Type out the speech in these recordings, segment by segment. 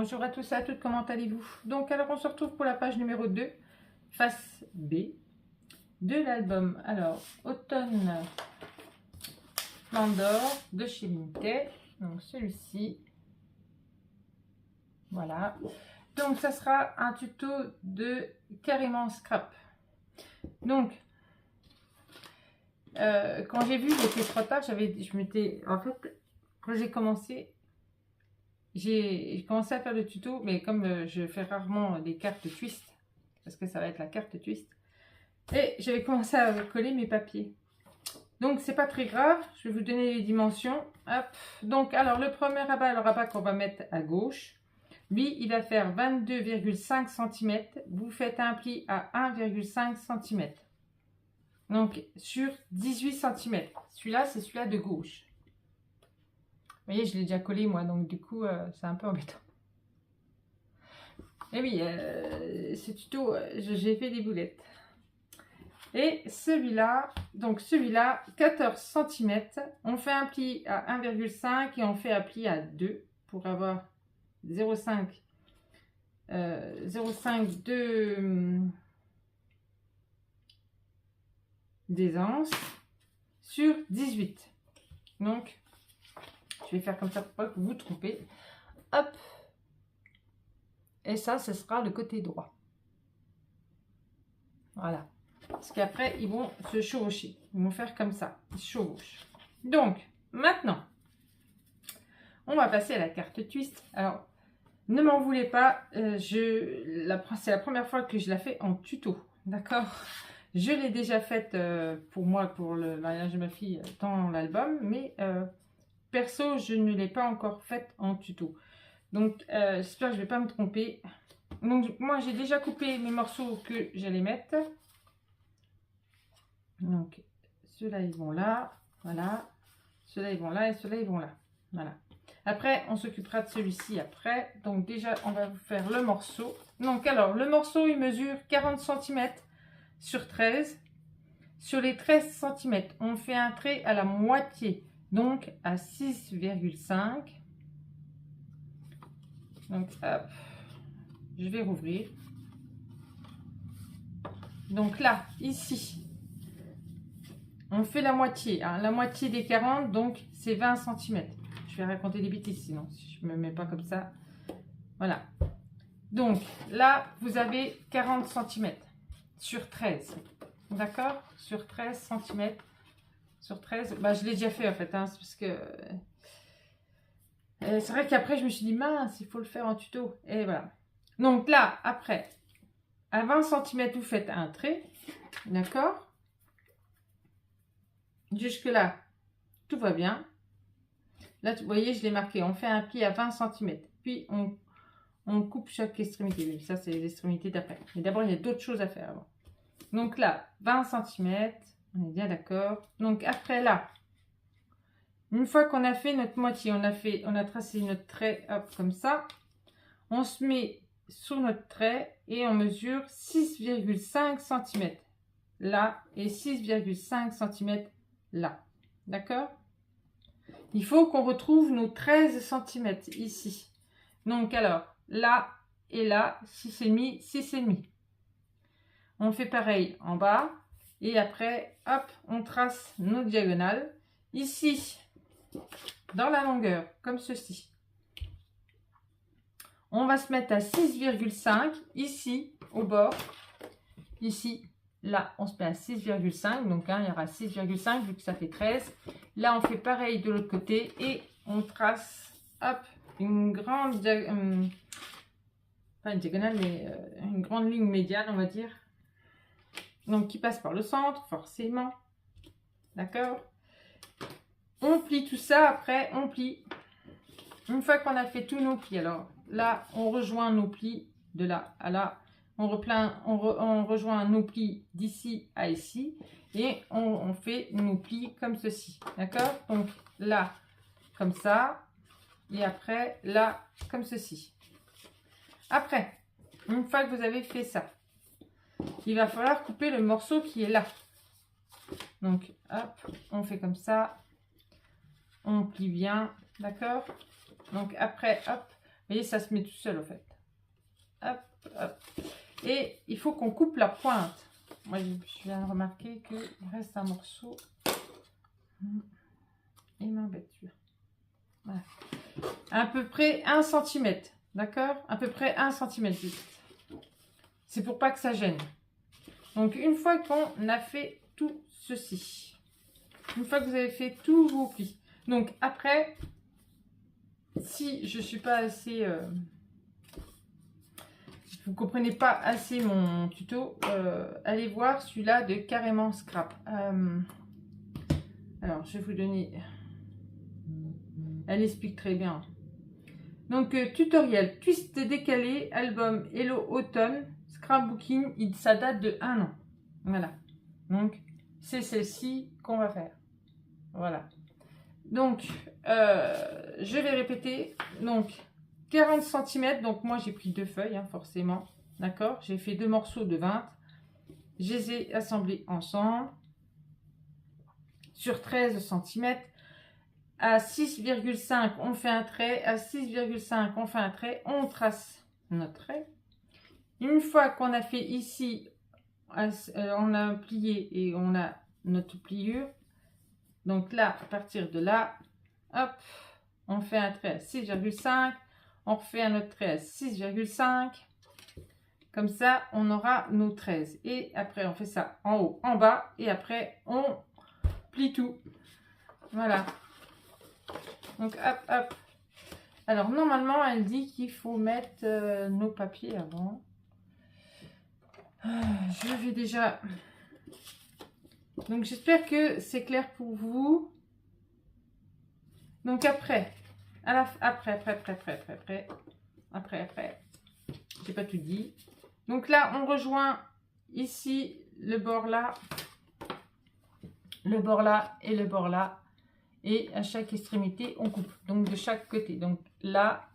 Bonjour à tous et à toutes, comment allez-vous? Donc, alors on se retrouve pour la page numéro 2, face B de l'album. Alors, Automne Mandor de chez Vinted. Donc, celui-ci. Voilà. Donc, ça sera un tuto de carrément scrap. Donc, quand j'ai vu, il était trop tard. En fait, quand j'ai commencé à faire le tuto, mais comme je fais rarement des cartes twist, parce que ça va être la carte twist, et j'avais commencé à coller mes papiers. Donc c'est pas très grave, je vais vous donner les dimensions. Hop. Donc alors le premier rabat, le rabat qu'on va mettre à gauche, lui il va faire 22,5 cm. Vous faites un pli à 1,5 cm. Donc sur 18 cm. Celui-là, c'est celui-là de gauche. Vous voyez, je l'ai déjà collé moi, donc du coup, c'est un peu embêtant. Et oui, ce tuto, j'ai fait des boulettes. Et celui-là, donc celui-là, 14 cm. On fait un pli à 1,5 et on fait un pli à 2 pour avoir 0,5 de d'aisance sur 18. Donc, je vais faire comme ça pour pas que vous vous trompez. Hop. Et ça, ce sera le côté droit. Voilà. Parce qu'après, ils vont se chevaucher. Ils vont faire comme ça. Ils se chevauchent. Donc, maintenant, on va passer à la carte twist. Alors, ne m'en voulez pas. C'est la première fois que je la fais en tuto. D'accord? Je l'ai déjà faite pour moi, pour le mariage de ma fille, dans l'album. Mais perso, je ne l'ai pas encore faite en tuto. Donc, j'espère que je ne vais pas me tromper. Donc, moi, j'ai déjà coupé mes morceaux que j'allais mettre. Donc, ceux-là, ils vont là. Voilà. Ceux-là, ils vont là et ceux-là, ils vont là. Voilà. Après, on s'occupera de celui-ci après. Donc, déjà, on va vous faire le morceau. Donc, alors, le morceau, il mesure 40 cm sur 13. Sur les 13 cm, on fait un trait à la moitié. Donc, à 6,5. Donc, hop. Je vais rouvrir. Donc là, ici, on fait la moitié. Hein, la moitié des 40, donc c'est 20 cm. Je vais raconter des bêtises sinon, si je ne me mets pas comme ça. Voilà. Donc là, vous avez 40 cm sur 13. D'accord? Sur 13 cm. Sur 13, bah, je l'ai déjà fait en fait. Hein, c'est parce que... c'est vrai qu'après, je me suis dit, mince, il faut le faire en tuto. Et voilà. Donc là, après, à 20 cm, vous faites un trait. D'accord? Jusque là, tout va bien. Là, vous voyez, je l'ai marqué. On fait un pli à 20 cm. Puis, on coupe chaque extrémité. Mais ça, c'est les extrémités d'après. Mais d'abord, il y a d'autres choses à faire avant. Donc là, 20 cm. On est bien d'accord. Donc après, là, une fois qu'on a fait notre moitié, on a tracé notre trait, hop, comme ça. On se met sur notre trait et on mesure 6,5 cm. Là et 6,5 cm là. D'accord? Il faut qu'on retrouve nos 13 cm ici. Donc alors, là et là, 6,5, 6,5. On fait pareil en bas. Et après, hop, on trace nos diagonales. Ici, dans la longueur, comme ceci. On va se mettre à 6,5 ici, au bord. Ici, là, on se met à 6,5. Donc, hein, il y aura 6,5 vu que ça fait 13. Là, on fait pareil de l'autre côté. Et on trace, hop, une grande diagonale. Pas une diagonale, mais une grande ligne médiane, on va dire. Donc, qui passe par le centre, forcément. D'accord? On plie tout ça. Après, on plie. Une fois qu'on a fait tous nos plis, alors là, on rejoint nos plis de là à là. On rejoint nos plis d'ici à ici. Et on fait nos plis comme ceci. D'accord? Donc là, comme ça. Et après, là, comme ceci. Après, une fois que vous avez fait ça, il va falloir couper le morceau qui est là. Donc, hop, on fait comme ça. On plie bien. D'accord? Donc après, hop, voyez, ça se met tout seul, en fait. Hop, hop. Et il faut qu'on coupe la pointe. Moi, je viens de remarquer qu'il reste un morceau. Il m'embête, celui-là. Voilà. À peu près 1 cm. D'accord? À peu près 1 cm. C'est pour pas que ça gêne. Donc, une fois qu'on a fait tout ceci, une fois que vous avez fait tous vos plis, donc après, si je suis pas assez... vous comprenez pas assez mon tuto, allez voir celui-là de Carrément Scrap. Alors, je vais vous donner... Elle explique très bien. Donc, tutoriel, twist décalé, album Hello Automne, scrapbooking, ça date de 1 an. Voilà. Donc, c'est celle-ci qu'on va faire. Voilà. Donc, je vais répéter. Donc, 40 cm. Donc, moi, j'ai pris 2 feuilles, hein, forcément. D'accord? J'ai fait 2 morceaux de 20. Je les ai assemblés ensemble. Sur 13 cm. À 6,5, on fait un trait. À 6,5, on fait un trait. On trace notre trait. Une fois qu'on a fait ici, on a plié et on a notre pliure. Donc là, à partir de là, hop, on fait un trait à 6,5. On refait un autre trait à 6,5. Comme ça, on aura nos 13. Et après, on fait ça en haut, en bas. Et après, on plie tout. Voilà. Donc, hop, hop. Alors, normalement, elle dit qu'il faut mettre nos papiers avant. Je vais déjà... Donc, j'espère que c'est clair pour vous. Donc, après, après, j'ai pas tout dit. Donc là, on rejoint ici le bord là et le bord là. Et à chaque extrémité, on coupe. Donc, de chaque côté. Donc, là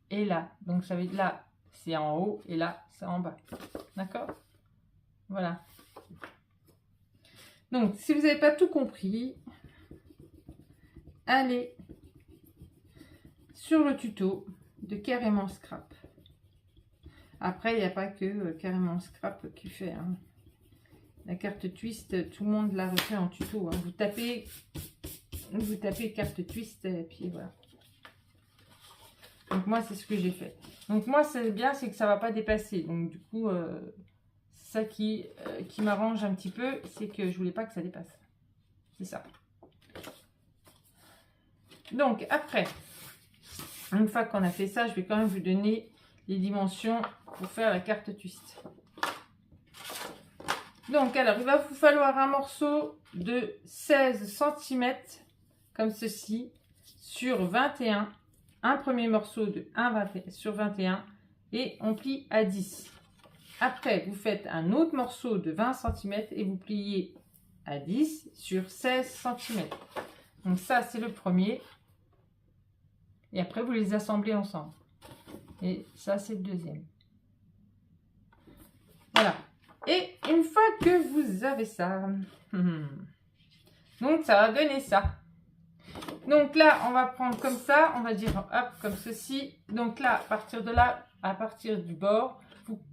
et là. Donc, ça veut dire là, c'est en haut et là, c'est en bas. D'accord? Voilà. Donc, si vous n'avez pas tout compris, allez sur le tuto de Carrément Scrap. Après, il n'y a pas que Carrément Scrap qui fait. Hein. La carte twist, tout le monde l'a refait en tuto. Hein. Vous tapez carte twist et puis voilà. Donc moi, c'est ce que j'ai fait. Donc moi, c'est bien, c'est que ça ne va pas dépasser. Donc du coup, c'est ça qui m'arrange un petit peu, c'est que je voulais pas que ça dépasse. C'est ça. Donc après, une fois qu'on a fait ça, je vais quand même vous donner les dimensions pour faire la carte twist. Donc alors, il va vous falloir un morceau de 16 cm comme ceci sur 21. Un premier morceau de 1,21 sur 21 et on plie à 10. Après, vous faites un autre morceau de 20 cm et vous pliez à 10 sur 16 cm. Donc ça, c'est le premier. Et après, vous les assemblez ensemble. Et ça, c'est le deuxième. Voilà. Et une fois que vous avez ça, donc ça va donner ça. Donc là, on va prendre comme ça, on va dire hop, comme ceci. Donc là, à partir de là, à partir du bord,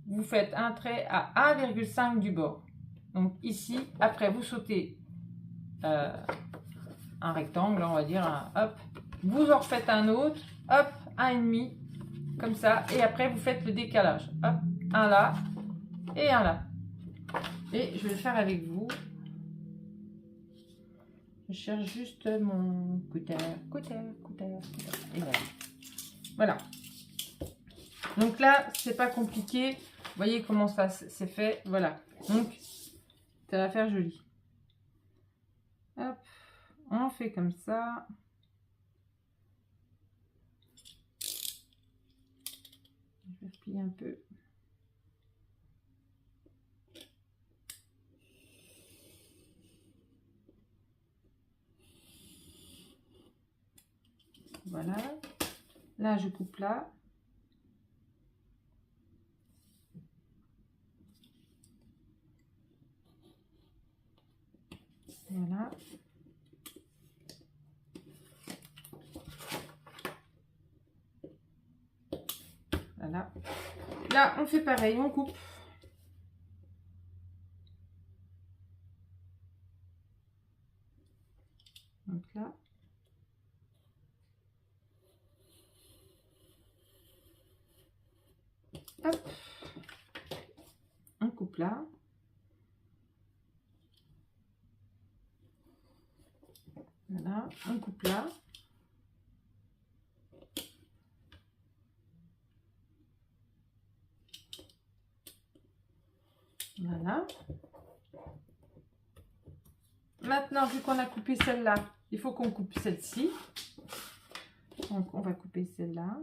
vous faites un trait à 1,5 du bord. Donc ici, après vous sautez un rectangle, on va dire, hop. Vous en refaites un autre, hop, 1,5, comme ça. Et après, vous faites le décalage. Hop, un là et un là. Et je vais le faire avec vous. Je cherche juste mon cutter. Et voilà. Voilà. Donc là, c'est pas compliqué. Vous voyez comment ça s'est fait. Voilà. Donc, ça va faire joli. Hop. On fait comme ça. Je vais replier un peu. Voilà. Là, je coupe là. Voilà. Voilà. Là, on fait pareil, on coupe. Donc là. Hop. On coupe là. Voilà, on coupe là. Voilà. Maintenant, vu qu'on a coupé celle-là, il faut qu'on coupe celle-ci. Donc, on va couper celle-là.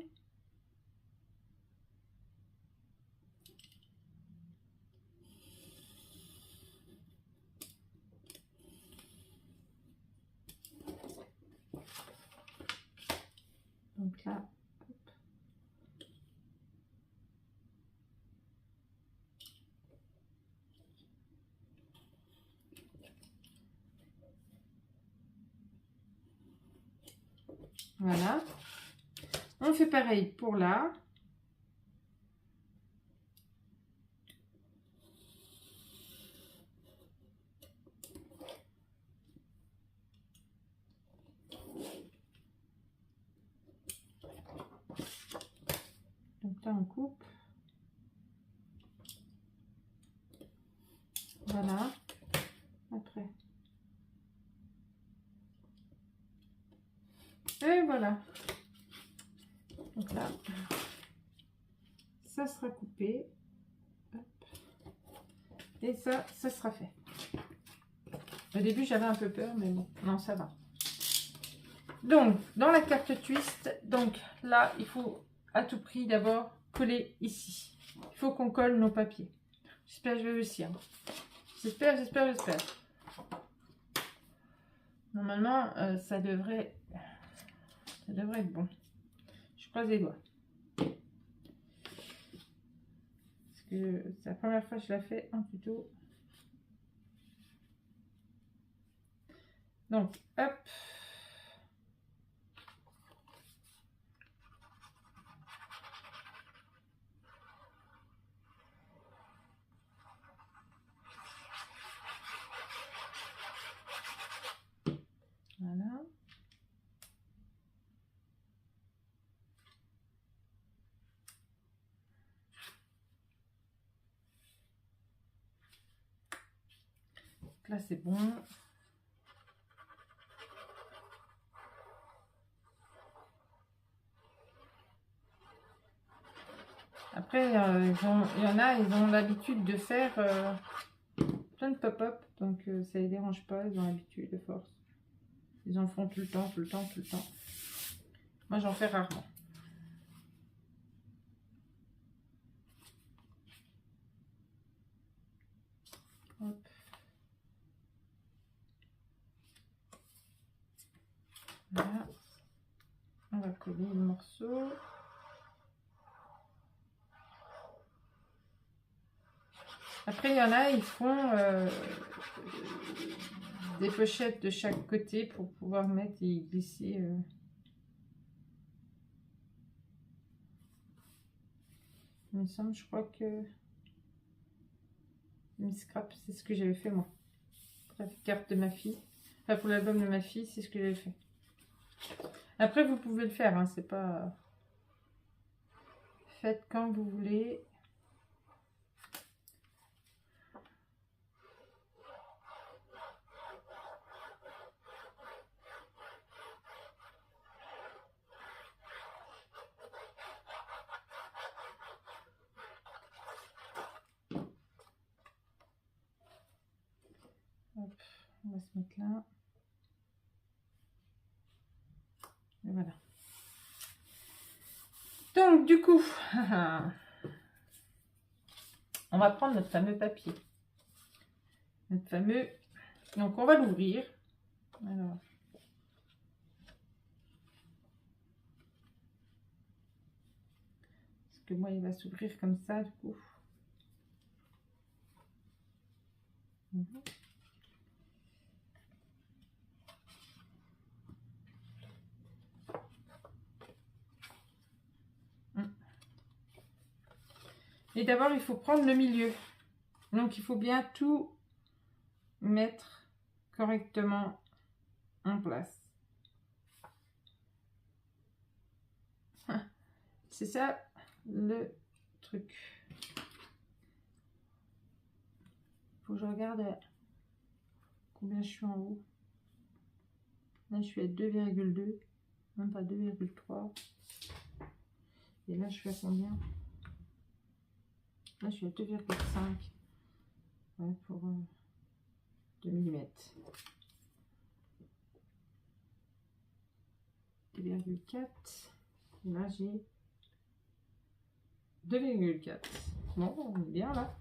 Donc là, hop. Voilà. On fait pareil pour là. Donc là, on coupe. Voilà. Après. Et voilà. Donc là, ça sera coupé. Hop. Et ça sera fait. Au début, j'avais un peu peur, mais bon, non, ça va. Donc, dans la carte twist, donc là, il faut à tout prix d'abord coller ici. Il faut qu'on colle nos papiers. J'espère que je vais réussir. J'espère. Normalement, ça devrait être bon. Je croise les doigts. Parce que c'est la première fois que je la fais en tuto. Donc, hop. Voilà. Donc là, c'est bon. Après, il y en a, ils ont l'habitude de faire plein de pop-up, donc ça les dérange pas, ils ont l'habitude de force. Ils en font tout le temps. Moi, j'en fais rarement. Hop. Voilà. On va coller le morceau. Après, il y en a, ils font des pochettes de chaque côté pour pouvoir mettre et glisser. Il me semble, je crois que Miss Scrap, c'est ce que j'avais fait moi. Pour la carte de ma fille. Enfin, pour l'album de ma fille, c'est ce que j'avais fait. Après, vous pouvez le faire, hein, c'est pas... Faites quand vous voulez. Hop, on va se mettre là. Et voilà. Donc, du coup, on va prendre notre fameux papier. Notre fameux... Donc, on va l'ouvrir. Alors... Parce que moi, il va s'ouvrir comme ça, du coup. Et d'abord, il faut prendre le milieu. Donc, il faut bien tout mettre correctement en place. C'est ça le truc. Faut que je regarde combien je suis en haut. Là, je suis à 2,2, même pas 2,3. Et là, je suis à combien? Là, je suis à 2,5. Ouais, pour 2 mm. 2,4. Et là, j'ai 2,4. Bon, on est bien là.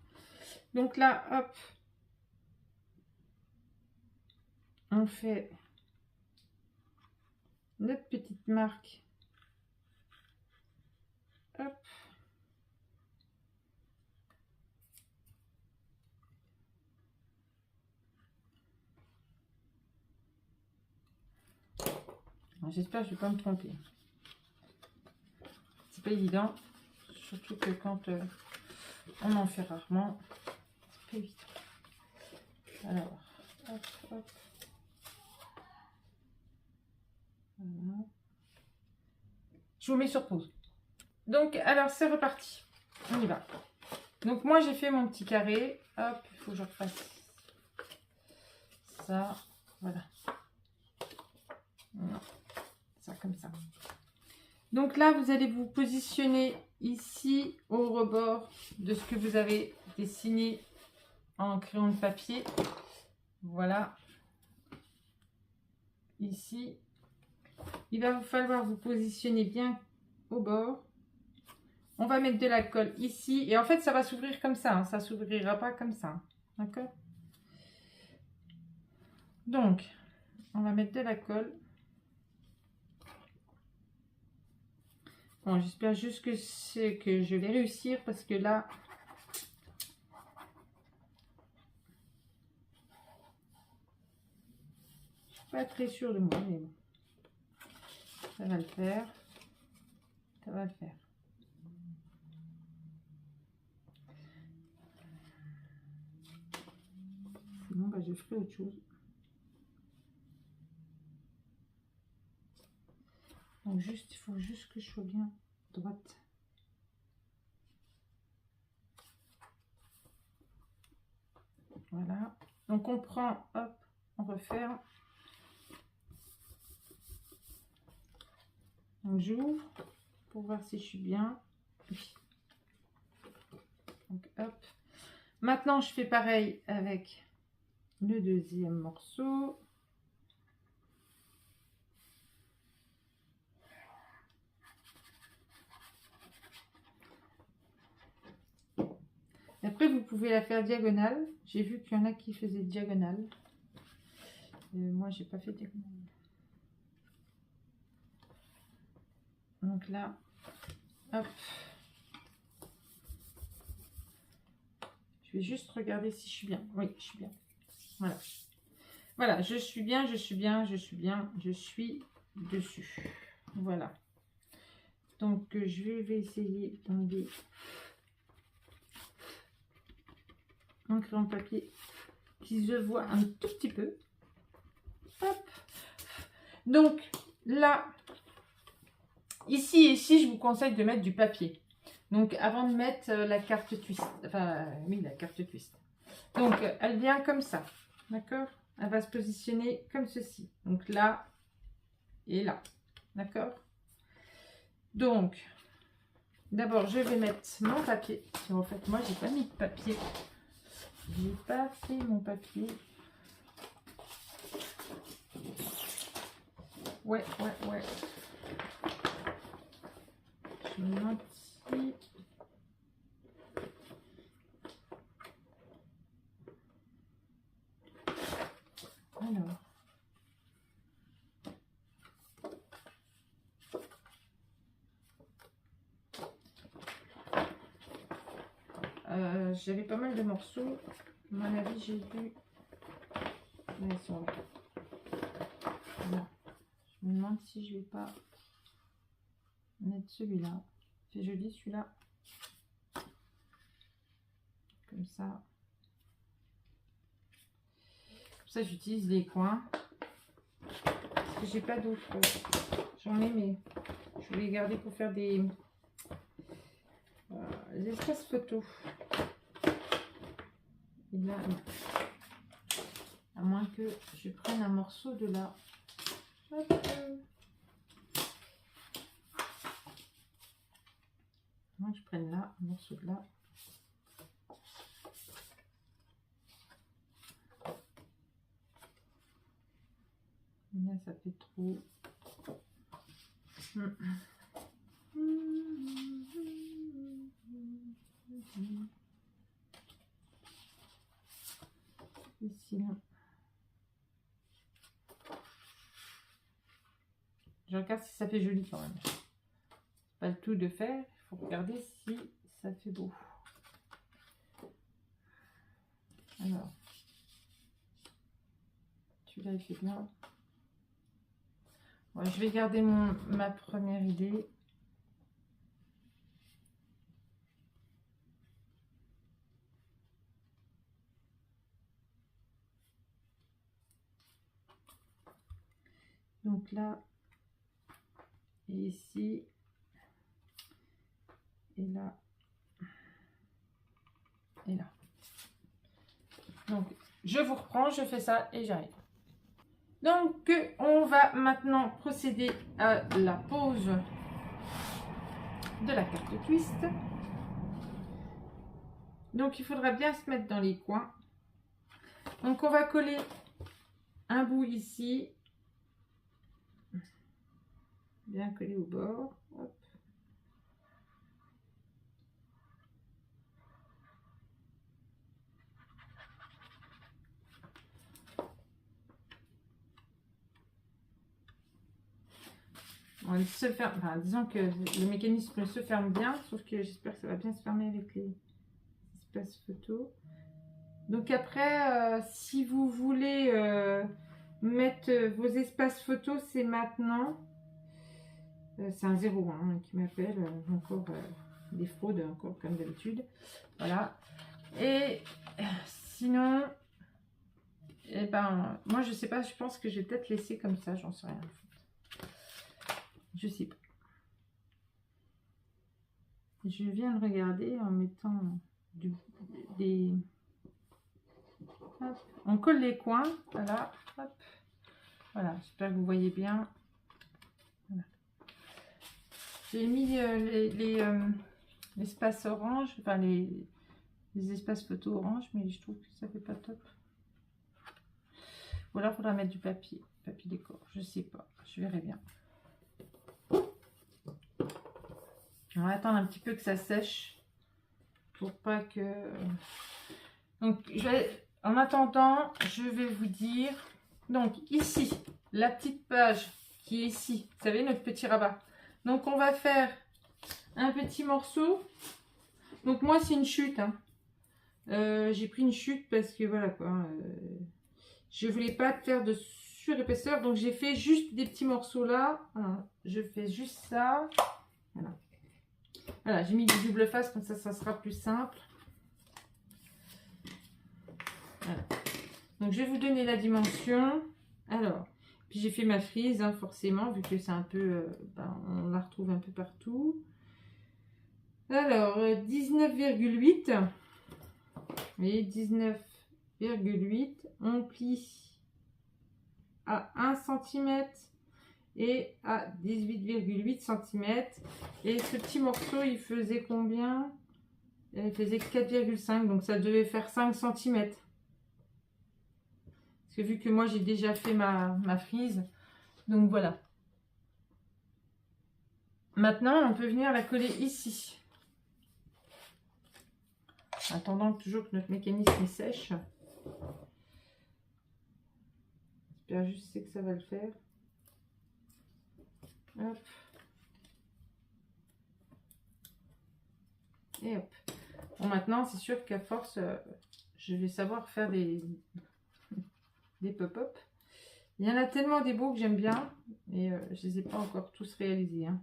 Donc là, hop, on fait notre petite marque. Hop. J'espère que je ne vais pas me tromper. C'est pas évident, surtout que quand on en fait rarement, c'est pas évident. Alors, hop, hop. Voilà. Je vous mets sur pause. Donc, alors c'est reparti. On y va. Donc moi j'ai fait mon petit carré. Hop, il faut que je refasse ça. Voilà. Non, ça comme ça. Donc là, vous allez vous positionner ici au rebord de ce que vous avez dessiné en crayon de papier. Voilà. Ici. Il va falloir vous positionner bien au bord. On va mettre de la colle ici. Et en fait, ça va s'ouvrir comme ça. Hein. Ça ne s'ouvrira pas comme ça. D'accord? Donc, on va mettre de la colle. Bon, j'espère juste que je vais réussir parce que là, je suis pas très sûre de moi, mais bon, ça va le faire. Ça va le faire. Sinon, bah, je ferai autre chose. Donc juste, il faut juste que je sois bien droite. Voilà. Donc on prend, hop, on referme. Donc j'ouvre pour voir si je suis bien. Donc hop. Maintenant je fais pareil avec le deuxième morceau. Après vous pouvez la faire diagonale. J'ai vu qu'il y en a qui faisaient diagonale. Moi j'ai pas fait diagonale. Donc là, hop. Je vais juste regarder si je suis bien. Oui, je suis bien. Voilà. Voilà, je suis bien, je suis bien, je suis bien, je suis dessus. Voilà. Donc, je vais essayer d'enlever mon crayon de papier qui se voit un tout petit peu. Hop. Donc, là, ici et ici, je vous conseille de mettre du papier. Donc, avant de mettre la carte twist. Enfin, oui, la carte twist. Donc, elle vient comme ça. D'accord? Elle va se positionner comme ceci. Donc, là et là. D'accord? Donc, d'abord, je vais mettre mon papier. En fait, moi, j'ai pas mis de papier. J'ai pas fait mon papier. Ouais. Je me demande si... Alors... j'avais pas mal de morceaux. À mon avis, j'ai dû... Ils sont là. Voilà. Je me demande si je vais pas mettre celui-là. C'est joli celui-là. comme ça. Comme ça, j'utilise les coins. Parce que j'ai pas d'autres. J'en ai, mais je voulais les garder pour faire des espaces photos. Et là, non. À moins que je prenne un morceau de là. Hop. Moi, je prenne là, un morceau de là. Là, ça fait trop. Ici, là. Je regarde si ça fait joli quand même. Pas le tout de faire, il faut regarder si ça fait beau. Alors, celui-là il fait bien. Ouais, je vais garder ma première idée. Donc là, et ici, et là, et là. Donc, je vous reprends, je fais ça et j'arrive. Donc, on va maintenant procéder à la pose de la carte twist. Donc, il faudra bien se mettre dans les coins. Donc, on va coller un bout ici. Bien collé au bord. Hop. On se ferme, enfin, disons que le mécanisme se ferme bien, sauf que j'espère que ça va bien se fermer avec les espaces photo. Donc après, si vous voulez mettre vos espaces photo, c'est maintenant. C'est un 01 qui m'appelle, encore des fraudes, encore comme d'habitude. Voilà. Et sinon, eh ben, moi je sais pas, je pense que je vais peut-être laisser comme ça, j'en sais rien. Je sais pas. Je viens de regarder en mettant des... Hop. On colle les coins, voilà. Hop. Voilà, j'espère que vous voyez bien. Voilà. J'ai mis l'espace orange, enfin les espaces photo orange, mais je trouve que ça fait pas top. Ou alors il faudra mettre du papier décor, je sais pas, je verrai bien. On va attendre un petit peu que ça sèche pour pas que... Donc en attendant, je vais vous dire, donc ici, la petite page qui est ici, vous savez, notre petit rabat. Donc on va faire un petit morceau. Donc moi c'est une chute, hein. J'ai pris une chute parce que voilà quoi, je voulais pas faire de surépaisseur, donc j'ai fait juste des petits morceaux là. Voilà. Je fais juste ça. Voilà. Voilà, j'ai mis du double face, comme ça sera plus simple. Voilà. Donc je vais vous donner la dimension. Alors, puis j'ai fait ma frise, hein, forcément, vu que c'est un peu, on la retrouve un peu partout. Alors, 19,8. Vous voyez, 19,8. On plie à 1 cm et à 18,8 cm. Et ce petit morceau, il faisait combien? Il faisait 4,5, donc ça devait faire 5 cm. Parce que vu que moi, j'ai déjà fait ma frise, donc voilà. Maintenant, on peut venir la coller ici. En attendant toujours que notre mécanisme sèche. J'espère juste que ça va le faire. Hop. Et hop. Bon, maintenant, c'est sûr qu'à force, je vais savoir faire des pop-up. Il y en a tellement des beaux que j'aime bien. Et je ne les ai pas encore tous réalisés, hein.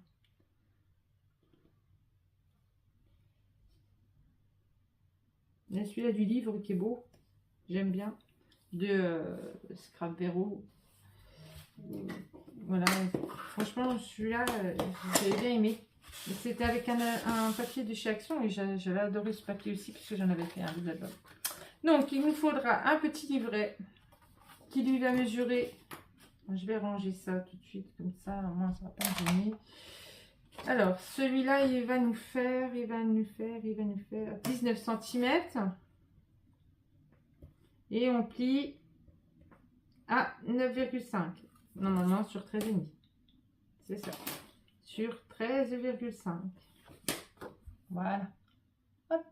Il y a celui-là du livre qui est beau. J'aime bien. De Scrap Vero. Voilà. Franchement, celui-là, j'avais bien aimé. C'était avec un papier de chez Action et j'avais adoré ce papier aussi puisque j'en avais fait un des albums. Donc, il nous faudra un petit livret qui lui va mesurer. Je vais ranger ça tout de suite comme ça, au moins ça va pas me gêner. Alors, celui-là, il va nous faire 19 cm. Et on plie à 9,5. Non, sur 13,5. C'est ça. Sur 13,5. Voilà. Hop.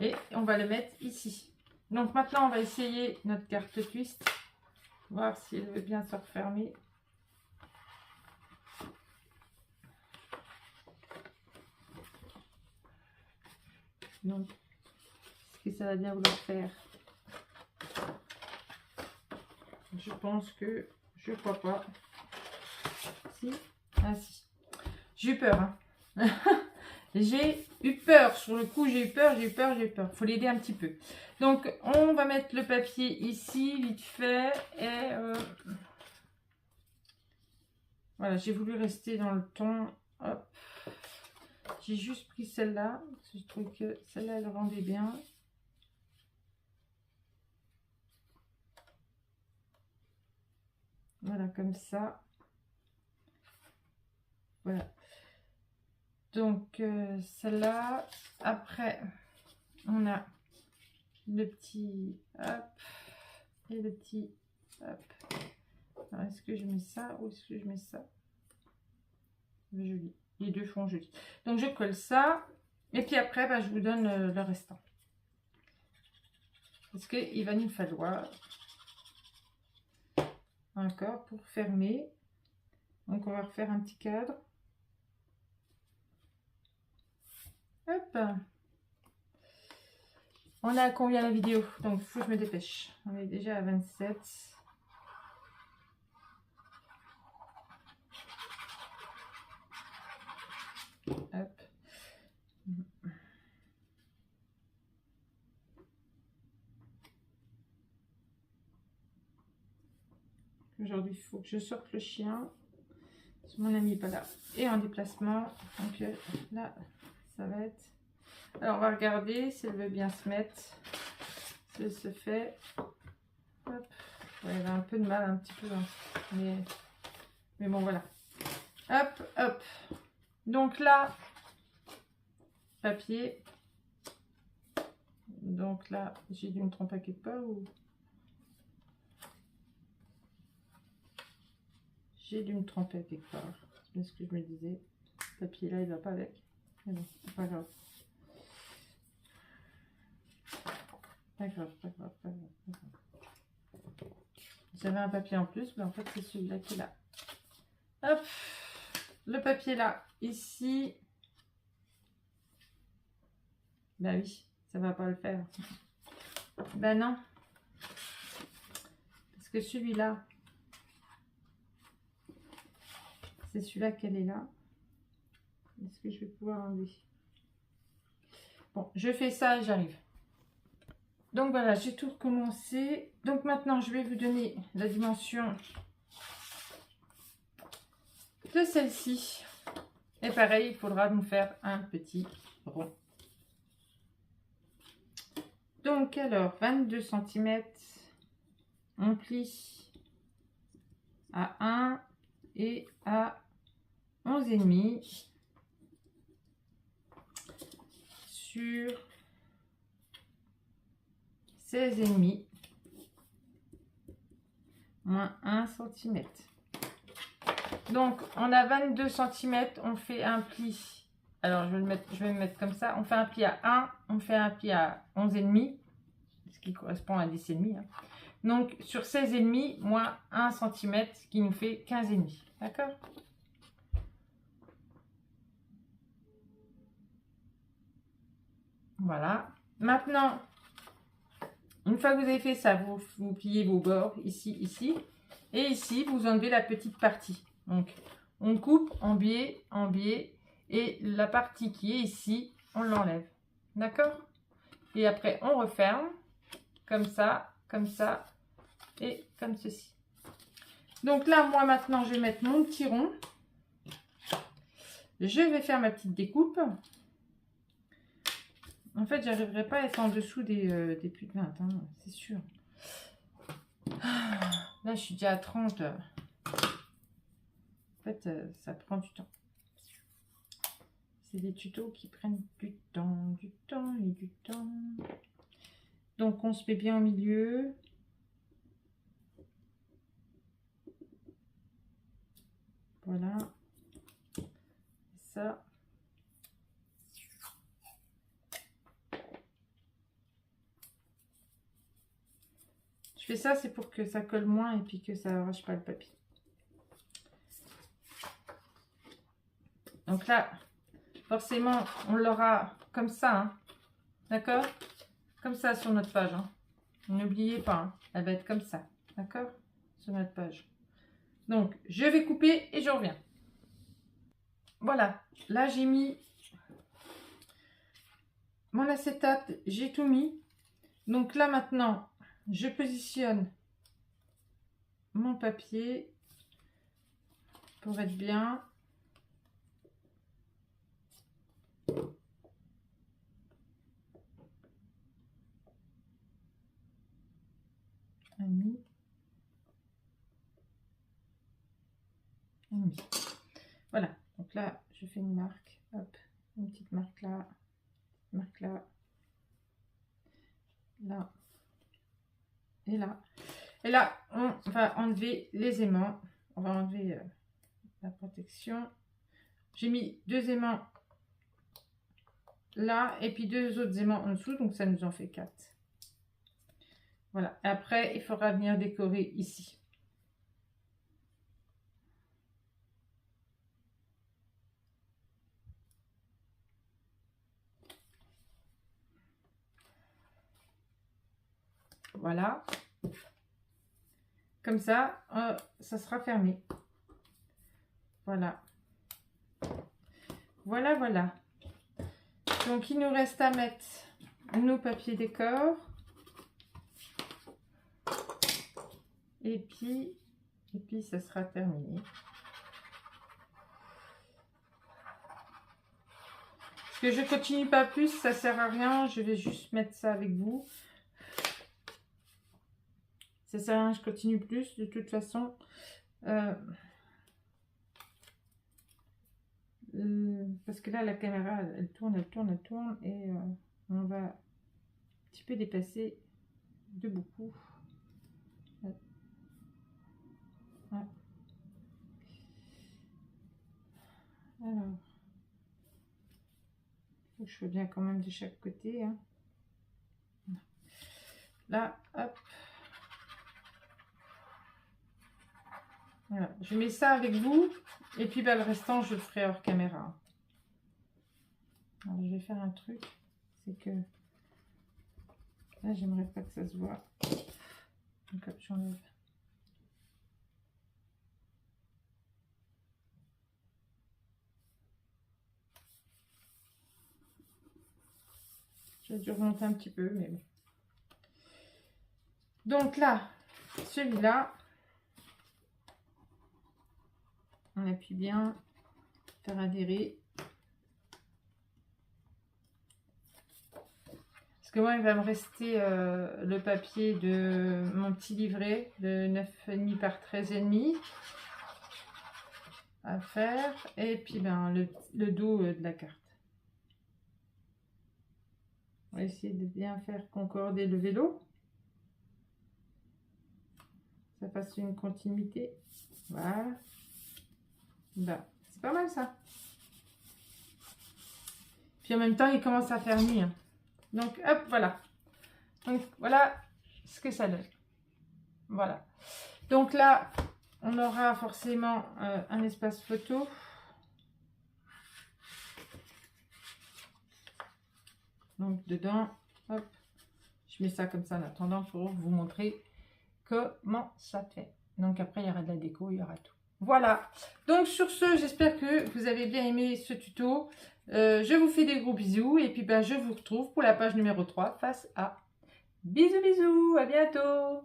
Et on va le mettre ici. Donc maintenant, on va essayer notre carte twist. Voir si elle veut bien se refermer. Donc, est-ce que ça va bien vouloir faire? Je pense que je crois pas. Si. Ah si. J'ai eu peur. Hein. J'ai eu peur. Sur le coup, j'ai eu peur. Faut l'aider un petit peu. Donc, on va mettre le papier ici, vite fait. Et voilà, j'ai voulu rester dans le ton. Hop. J'ai juste pris celle-là. Je trouve que celle-là, elle rendait bien. Voilà, comme ça. Voilà. Donc, celle-là. Après, on a le petit hop et le petit hop. Est-ce que je mets ça ou est-ce que je mets ça? Joli. Les deux font joli. Donc, je colle ça. Et puis après, bah, je vous donne le restant. Parce qu'il va nous falloir encore pour fermer. Donc, on va refaire un petit cadre. Hop. On a à combien la vidéo? Donc, il faut que je me dépêche. On est déjà à 27. Hop. Aujourd'hui, il faut que je sorte le chien. Mon ami n'est pas là. Et en déplacement. Donc là, ça va être... Alors, on va regarder si elle veut bien se mettre. Si elle se fait. Hop. Ouais, elle a un peu de mal, un petit peu. Hein. Mais bon, voilà. Hop, hop. Donc là, papier. Donc là, j'ai dû me tromper quelque part ou... J'ai dû me tromper quelque part. C'est ce que je me disais. Ce papier là, il va pas avec. Mais bon, c'est pas grave. Pas grave. J'avais un papier en plus, mais en fait, c'est celui-là qui est là. Hop, le papier là, ici. Ben oui, ça va pas le faire. Ben non. Parce que celui-là, c'est celui-là qu'elle est là. Est-ce que je vais pouvoir enlever? Bon, je fais ça et j'arrive. Donc voilà, j'ai tout recommencé. Donc maintenant, je vais vous donner la dimension de celle-ci. Et pareil, il faudra nous faire un petit rond. Donc alors, 22 cm, on plie à 1 et à 11,5 sur 16,5 moins 1 cm. Donc on a 22 cm, on fait un pli. Alors je vais me mettre comme ça. On fait un pli à 1, on fait un pli à 11,5, ce qui correspond à 10,5. Hein. Donc sur 16,5 moins 1 cm qui nous fait 15,5. D'accord? Voilà. Maintenant, une fois que vous avez fait ça, vous pliez vos bords ici, ici. Et ici, vous enlevez la petite partie. Donc, on coupe en biais. Et la partie qui est ici, on l'enlève. D'accord? Et après, on referme. Comme ça et comme ceci. Donc là, moi, maintenant, je vais mettre mon petit rond. Je vais faire ma petite découpe. En fait, j'arriverai pas à être en dessous des plus de 20, hein, c'est sûr. Là, je suis déjà à 30. En fait, ça prend du temps. C'est des tutos qui prennent du temps et du temps. Donc, on se met bien au milieu. Voilà. Ça. Je fais ça, c'est pour que ça colle moins et puis que ça arrache pas le papier. Donc là, forcément, on l'aura comme ça, hein. D'accord? Comme ça sur notre page. Hein. N'oubliez pas, hein, elle va être comme ça. D'accord? Sur notre page. Donc, je vais couper et je reviens. Voilà. Là, j'ai mis mon acétate. J'ai tout mis. Donc là, maintenant, je positionne mon papier pour être bien. Voilà, donc là je fais une marque, hop, une petite marque là, là et là. Et là on va enlever les aimants, on va enlever la protection. J'ai mis 2 aimants là et puis 2 autres aimants en dessous, donc ça nous en fait 4. Voilà, et après il faudra venir décorer ici. Voilà, comme ça, ça sera fermé. Voilà, voilà. Donc il nous reste à mettre nos papiers décor. Et puis ça sera terminé. Parce que je continue pas plus, ça sert à rien. Je vais juste mettre ça avec vous. Ça sert à rien, je continue plus de toute façon. Parce que là, la caméra, elle tourne et on va un petit peu dépasser de beaucoup. Ouais. Alors, je fais bien quand même de chaque côté. Hein. Là, hop. Voilà, je mets ça avec vous. Et puis bah, le restant, je le ferai hors caméra. Alors, je vais faire un truc. C'est que là, j'aimerais pas que ça se voit. Donc, hop, j'enlève. J'ai dû remonter un petit peu, mais bon. Donc là, celui-là, on appuie bien, faire adhérer. Parce que moi, il va me rester le papier de mon petit livret de 9,5 par 13,5 à faire. Et puis ben, le dos de la carte. On va essayer de bien faire concorder le vélo. Ça fasse une continuité. Voilà. Ben, c'est pas mal ça. Puis en même temps, il commence à faire nuit. Hein. Donc, hop, voilà. Donc, voilà ce que ça donne. Voilà. Donc là, on aura forcément un espace photo. Donc, dedans, hop, je mets ça comme ça en attendant pour vous montrer comment ça fait. Donc, après, il y aura de la déco, il y aura tout. Voilà. Donc, sur ce, j'espère que vous avez bien aimé ce tuto. Je vous fais des gros bisous et puis ben, je vous retrouve pour la page numéro 3 face à. Bisous bisous, à bientôt.